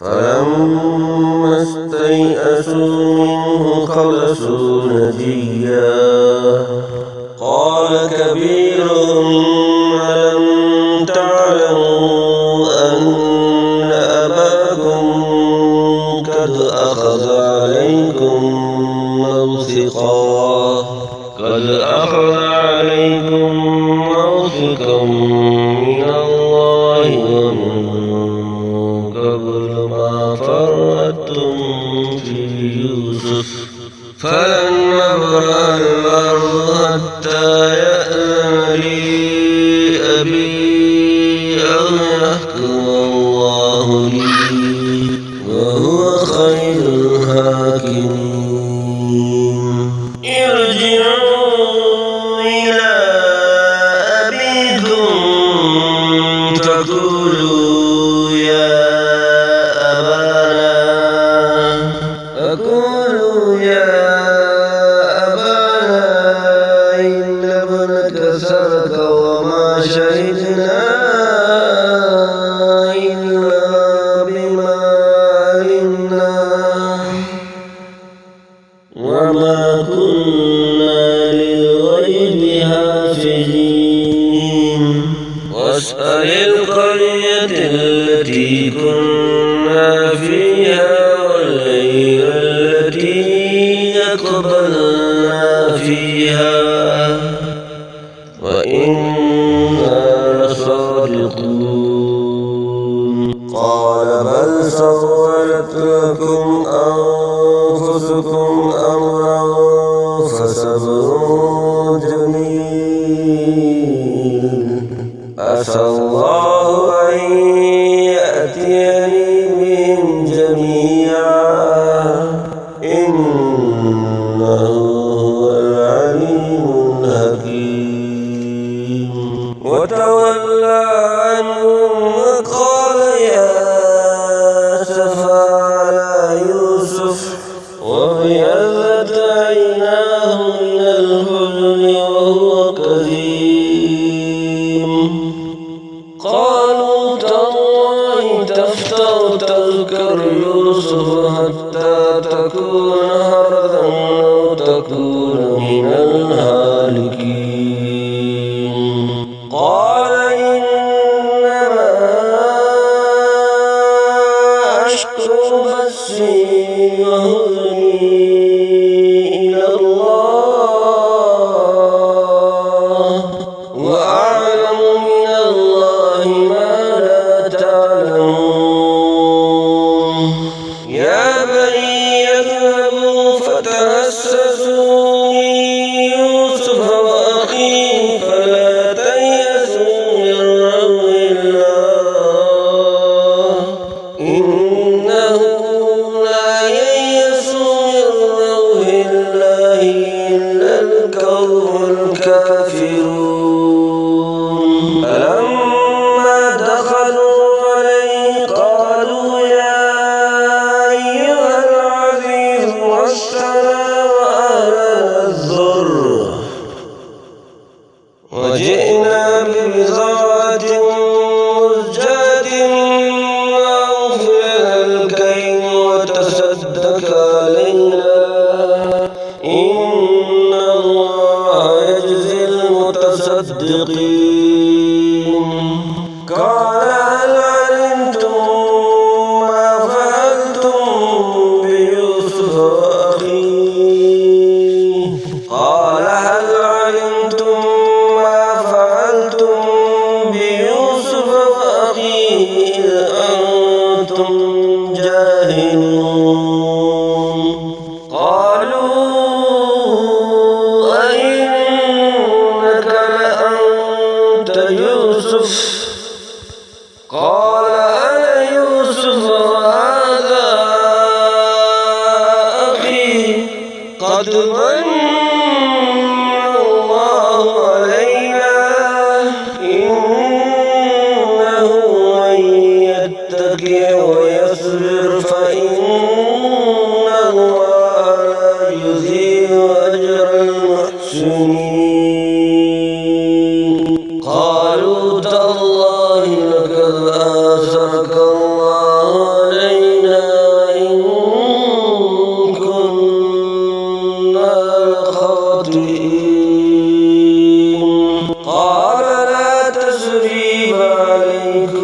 فلما استيئسوا منه خلصوا نجيا قال كبيرهم ألم تعلموا أن أباكم قد أخذ عليكم موثقا من الله ومن قبل ما فرطتم في يوسف فلن نبرح الأرض حتى يأذن لي أبي أو يحكم الله لي وهو خير الحاكمين ارجعوا إلى أبيكم فقولوا يا أبانا إن ابنك سرق وما شهدنا إلا بما علمنا وما كنا للغيب حافظين واسأل القرية التي كنا فيها والليل التي أقبلنا فيها وإنا لصادقون قال بل سولت لكم أنفسكم أمرا فصبر جميل عسى الله أن يأتيني بهم جميعا إنه هو العليم الحكيم وتولى عنهم وقال يا أسفا على يوسف وابيضت عيناه من الحزن وهو كظيم قالوا تالله تفتأ تذكر يوسف حتى تكون حرضا أو تكون من الهالكين قال إنما أشكو بثي وحزني إلى الله وأعلم من الله ما لا تعلمون يا بني اذهبوا فتحسسوا من يوسف وأخيه فلا تيأسوا من روح الله إنه لا ييأس من روح الله إلا القوم الكافرون فلما دخلوا عليه قالوا يا أيها العزيز مسنا وأهلنا الضر وجئنا ببضاعة مزجاة وأوفي الكيل وتصدق علينا إن الله يجزي المتصدقين قال هل علمتم ما فعلتم بيوسف وأخيه قال هل علمتم ما فعلتم بيوسف وأخيه إذ أنتم جاهلون قالوا أئنك لأنت يوسف قال أنا يوسف وهذا أخي قد من الله علينا إنه من يتقي ويصبر فإن الله لا يضيع أجر المحسنين قالوا تالله لقد آثرك الله علينا تثريب عليكم